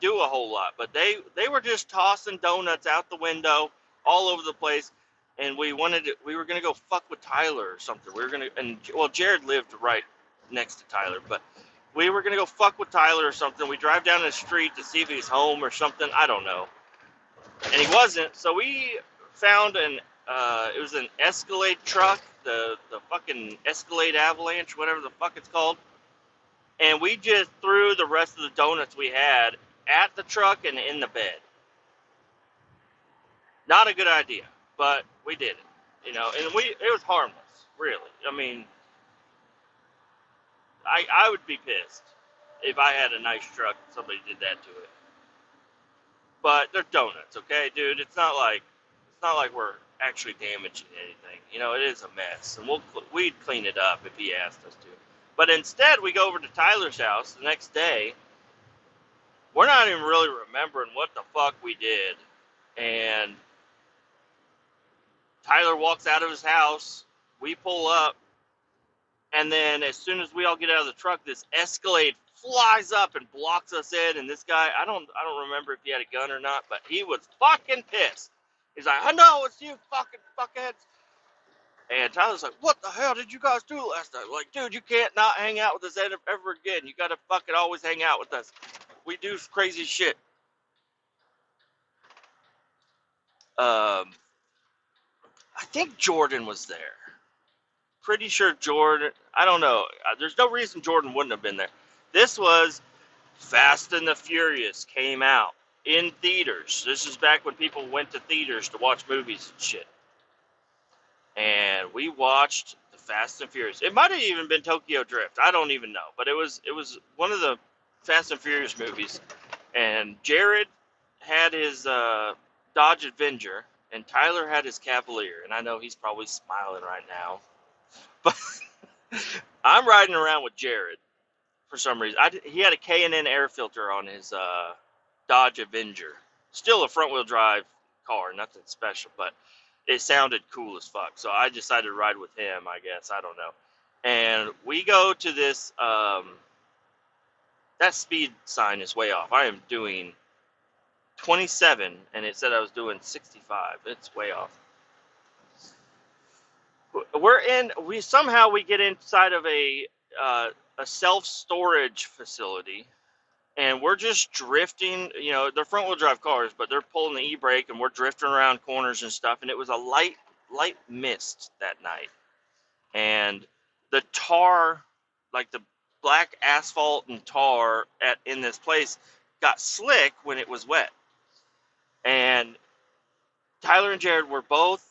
do a whole lot. But they were just tossing donuts out the window all over the place. And we were gonna go fuck with Tyler or something. Jared lived right next to Tyler, but we were gonna go fuck with Tyler or something. We drive down the street to see if he's home or something. I don't know. And he wasn't, so we found it was an Escalade truck, the fucking Escalade Avalanche, whatever the fuck it's called. And we just threw the rest of the donuts we had at the truck and in the bed. Not a good idea, but we did it, and it was harmless, really. I mean, I would be pissed if I had a nice truck and somebody did that to it. But they're donuts, okay, dude? It's not like we're actually damaging anything. It is a mess, and we'd clean it up if he asked us to. But instead, we go over to Tyler's house the next day. We're not even really remembering what the fuck we did, and Tyler walks out of his house. We pull up, and then as soon as we all get out of the truck, this Escalade flies up and blocks us in. And this guy, I don't remember if he had a gun or not, but he was fucking pissed. He's like, I know it's you fucking fuckheads. And Tyler's like, what the hell did you guys do last night? Like, dude, you can't not hang out with us ever again. You gotta fucking always hang out with us. We do crazy shit. I think Jordan was there. Pretty sure Jordan, I don't know. There's no reason Jordan wouldn't have been there. This was Fast and the Furious came out in theaters. This is back when people went to theaters to watch movies and shit. And we watched the Fast and Furious. It might have even been Tokyo Drift. I don't even know. But it was one of the Fast and Furious movies. And Jared had his Dodge Avenger, and Tyler had his Cavalier. And I know he's probably smiling right now. But I'm riding around with Jared for some reason. He had a K&N air filter on his Dodge Avenger. Still a front-wheel drive car, nothing special, but it sounded cool as fuck. So I decided to ride with him, I guess. I don't know. And we go to this, that speed sign is way off. I am doing 27, and it said I was doing 65. It's way off. We somehow get inside of a self-storage facility, and we're just drifting. They're front-wheel drive cars, but they're pulling the e-brake, and we're drifting around corners and stuff. And it was a light mist that night, and the tar, like the black asphalt and tar in this place, got slick when it was wet. And Tyler and Jared were both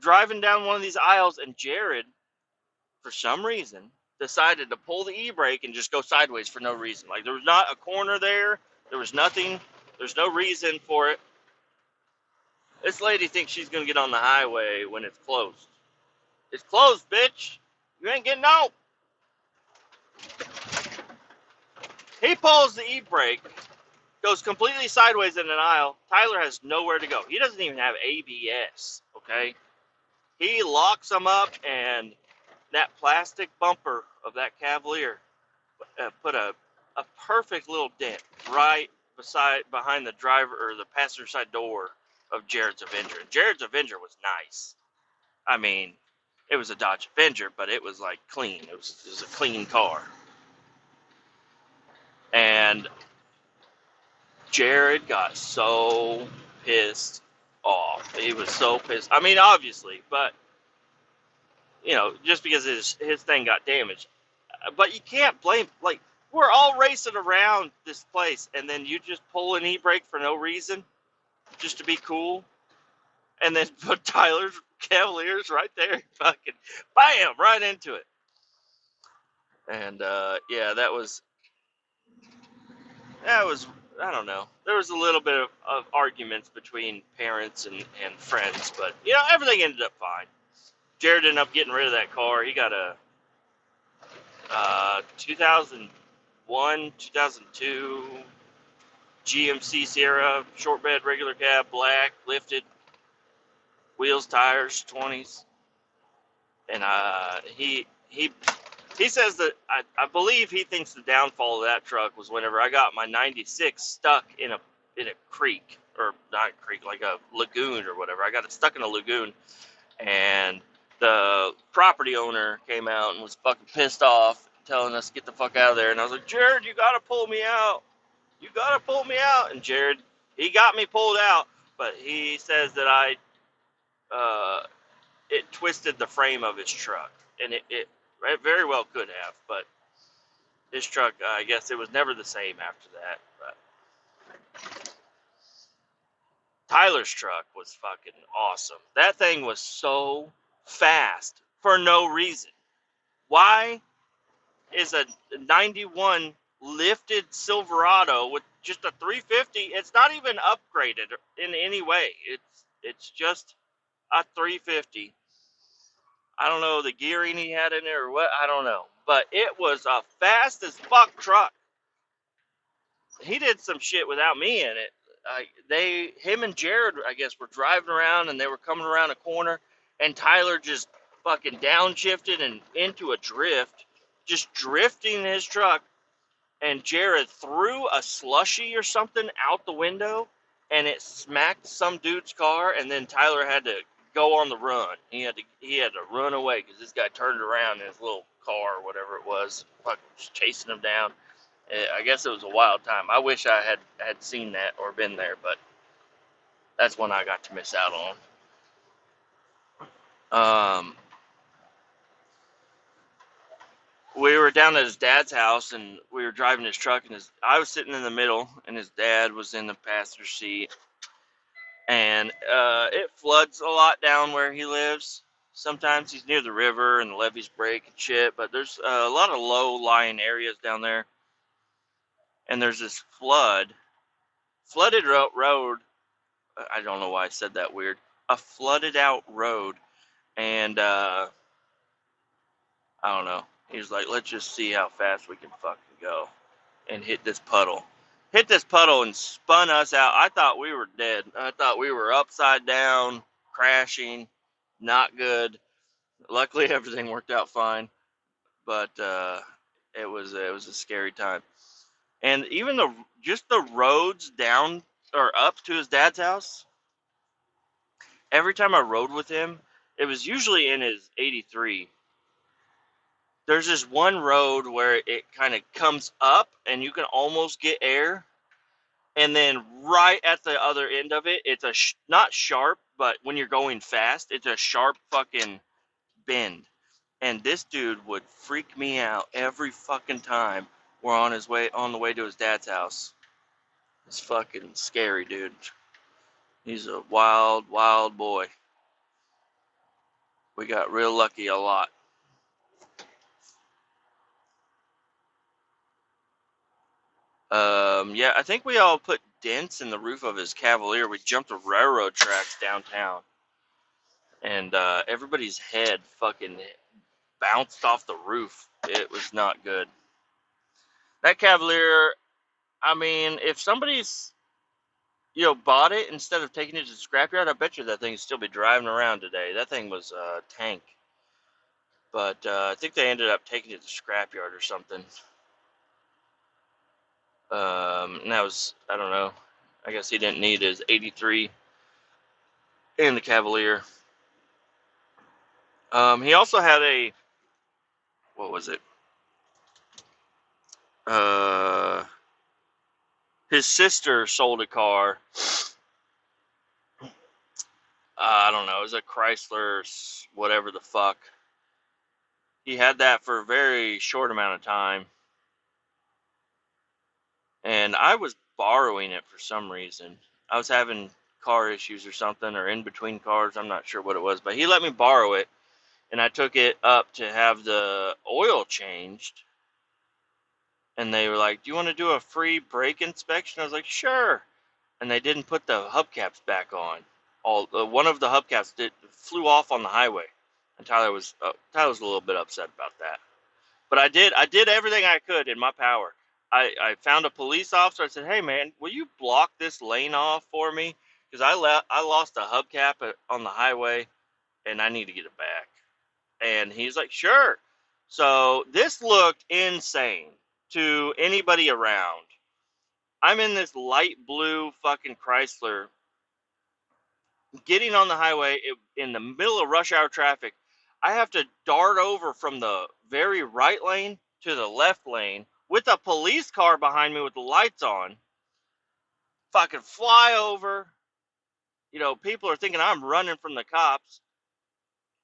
driving down one of these aisles, and Jared, for some reason, decided to pull the e-brake and just go sideways for no reason. Like, there was not a corner there. There was nothing. There's no reason for it. This lady thinks she's going to get on the highway when it's closed. It's closed, bitch. You ain't getting out. He pulls the e-brake, goes completely sideways in an aisle. Tyler has nowhere to go. He doesn't even have ABS, okay? He locks them up, and that plastic bumper of that Cavalier put a perfect little dent right behind the driver or the passenger side door of Jared's Avenger. And Jared's Avenger was nice. I mean, it was a Dodge Avenger, but it was like clean. It was a clean car. And Jared got so pissed off. He was so pissed. I mean, obviously, but you know, just because his thing got damaged. But you can't blame, like, we're all racing around this place, and then you just pull an e-brake for no reason, just to be cool, and then put Tyler's Cavaliers right there, fucking bam, right into it. And yeah, that was, I don't know. There was a little bit of arguments between parents and friends, but you know, everything ended up fine. Jared ended up getting rid of that car. He got a 2001, 2002 GMC Sierra, short bed, regular cab, black, lifted, wheels, tires, 20s. And he says that I believe he thinks the downfall of that truck was whenever I got my 96 stuck in a creek, or not a creek, like a lagoon or whatever. I got it stuck in a lagoon, and the property owner came out and was fucking pissed off, telling us to get the fuck out of there. And I was like, Jared, you gotta pull me out. You gotta pull me out. And Jared, he got me pulled out, but he says that it twisted the frame of his truck, and it very well could have, but his truck, I guess it was never the same after that. But Tyler's truck was fucking awesome. That thing was so fast for no reason. Why is a 91 lifted Silverado with just a 350? It's not even upgraded in any way. It's just a 350. I don't know the gearing he had in there or what. I don't know. But it was a fast as fuck truck. He did some shit without me in it. Him and Jared, I guess, were driving around, and they were coming around a corner, and Tyler just fucking downshifted and into a drift, just drifting his truck, and Jared threw a slushie or something out the window, and it smacked some dude's car, and then Tyler had to go on the run. He had to run away because this guy turned around in his little car or whatever it was, fucking chasing him down. I guess it was a wild time. I wish I had seen that or been there, but that's one I got to miss out on. We were down at his dad's house, and we were driving his truck, and I was sitting in the middle, and his dad was in the passenger seat. And it floods a lot down where he lives. Sometimes he's near the river, and the levees break and shit, but there's a lot of low-lying areas down there. And there's this flooded road. I don't know why I said that weird. A flooded out road, and I don't know. He was like, let's just see how fast we can fucking go and hit this puddle. Hit this puddle and spun us out. I thought we were dead. I thought we were upside down, crashing, not good. Luckily, everything worked out fine, but it was a scary time. And even just the roads down or up to his dad's house, every time I rode with him, it was usually in his 83. There's this one road where it kind of comes up and you can almost get air. And then right at the other end of it, it's not sharp, but when you're going fast, it's a sharp fucking bend. And this dude would freak me out every fucking time we're on the way to his dad's house. It's fucking scary, dude. He's a wild, wild boy. We got real lucky a lot. Yeah, I think we all put dents in the roof of his Cavalier. We jumped the railroad tracks downtown. And everybody's head fucking bounced off the roof. It was not good. That Cavalier, I mean, if somebody's, bought it instead of taking it to the scrapyard, I bet you that thing would still be driving around today. That thing was a tank. But I think they ended up taking it to the scrapyard or something. And that was, I don't know. I guess he didn't need his 83 in the Cavalier. He also had what was it? His sister sold a car. I don't know. It was a Chrysler, whatever the fuck. He had that for a very short amount of time. And I was borrowing it for some reason. I was having car issues or something, or in between cars. I'm not sure what it was. But he let me borrow it. And I took it up to have the oil changed. And they were like, "Do you want to do a free brake inspection?" I was like, "Sure." And they didn't put the hubcaps back on. One of the hubcaps flew off on the highway, and Tyler's a little bit upset about that. But I did everything I could in my power. I found a police officer. I said, "Hey man, will you block this lane off for me? Because I lost a hubcap on the highway, and I need to get it back." And he's like, "Sure." So this looked insane to anybody around. I'm in this light blue fucking Chrysler, getting on the highway in the middle of rush hour traffic. I have to dart over from the very right lane to the left lane with a police car behind me with the lights on. Fucking fly over. People are thinking I'm running from the cops.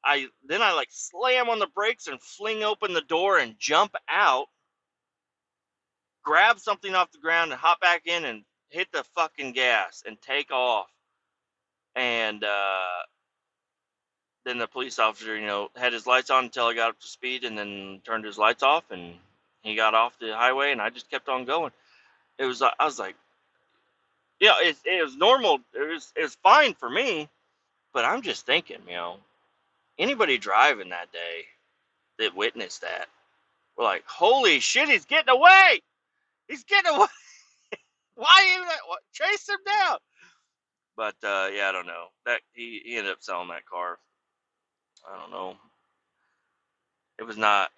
I like slam on the brakes and fling open the door and jump out, grab something off the ground and hop back in and hit the fucking gas and take off. And then the police officer, had his lights on until I got up to speed, and then turned his lights off, and he got off the highway, and I just kept on going. I was like, it was normal. It was fine for me, but I'm just thinking, anybody driving that day that witnessed that, were like, holy shit, he's getting away! He's getting away! Why even chase him down? But yeah, I don't know. That he ended up selling that car. I don't know. It was not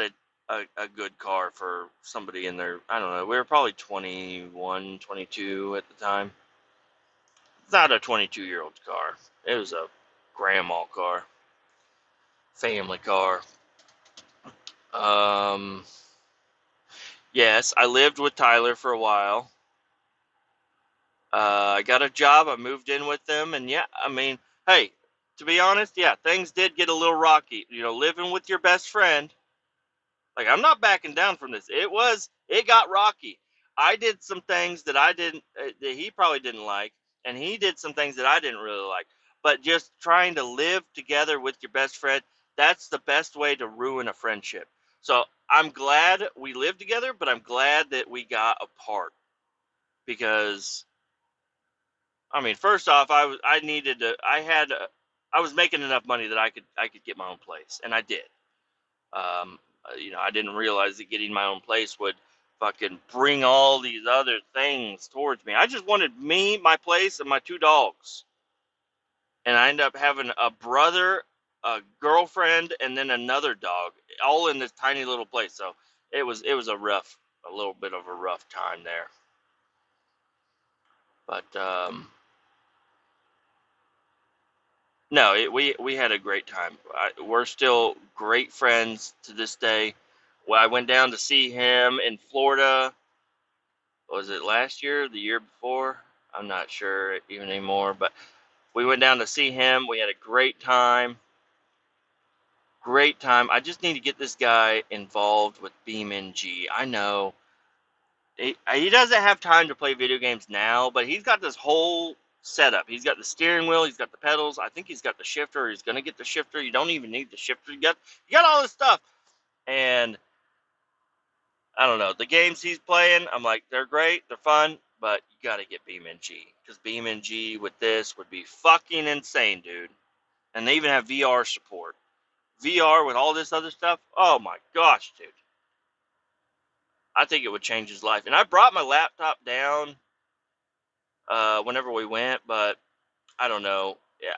a good car for somebody in there. I don't know. We were probably 21, 22 at the time. It's not a 22-year-old car. It was a grandma car, family car. Um, yes, I lived with Tyler for a while. I got a job. I moved in with them, and yeah, I mean, hey, to be honest, yeah, things did get a little rocky. Living with your best friend. Like, I'm not backing down from this. It got rocky. I did some things that that he probably didn't like, and he did some things that I didn't really like. But just trying to live together with your best friend, that's the best way to ruin a friendship. So I'm glad we lived together, but I'm glad that we got apart because, I mean, first off, I was making enough money that I could get my own place, and I did. I didn't realize that getting my own place would fucking bring all these other things towards me. I just wanted me, my place, and my two dogs. And I ended up having a brother, a girlfriend, and then another dog, all in this tiny little place. So it was a little bit of a rough time there. But no, we had a great time. We're still great friends to this day. Well, I went down to see him in Florida. Was it last year, the year before? I'm not sure even anymore, but we went down to see him. We had a great time. Great time. I just need to get this guy involved with BeamNG. I know he doesn't have time to play video games now, but he's got this whole setup. He's got the steering wheel. He's got the pedals. I think he's got the shifter. He's gonna get the shifter. You don't even need the shifter. You got all this stuff, and I don't know. The games he's playing, I'm like, they're great, they're fun, but you gotta get BeamNG. Because BeamNG with this would be fucking insane, dude. And they even have VR support. VR with all this other stuff, oh my gosh, dude. I think it would change his life. And I brought my laptop down whenever we went, but I don't know. Yeah,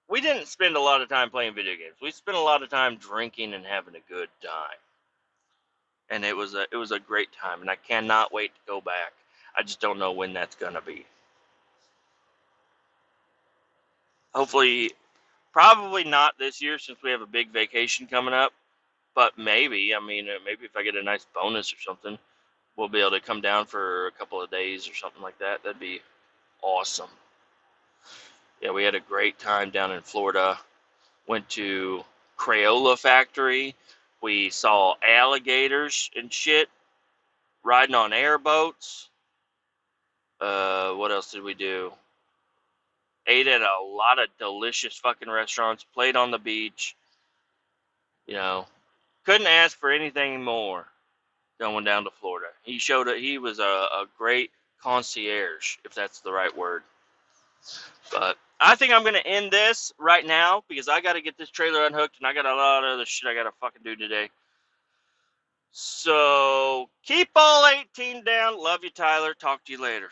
we didn't spend a lot of time playing video games. We spent a lot of time drinking and having a good time, and it was a great time. And I cannot wait to go back. I just don't know when that's gonna be. Hopefully, probably not this year since we have a big vacation coming up. But maybe. I mean, maybe if I get a nice bonus or something, we'll be able to come down for a couple of days or something like that. That'd be awesome. Yeah, we had a great time down in Florida. Went to Crayola Factory. We saw alligators and shit riding on airboats. What else did we do? Ate at a lot of delicious fucking restaurants. Played on the beach. You know, couldn't ask for anything more going down to Florida. He showed it. He was a great concierge, if that's the right word. But I think I'm going to end this right now because I got to get this trailer unhooked and I got a lot of other shit I got to fucking do today. So keep all 18 down. Love you, Tyler. Talk to you later.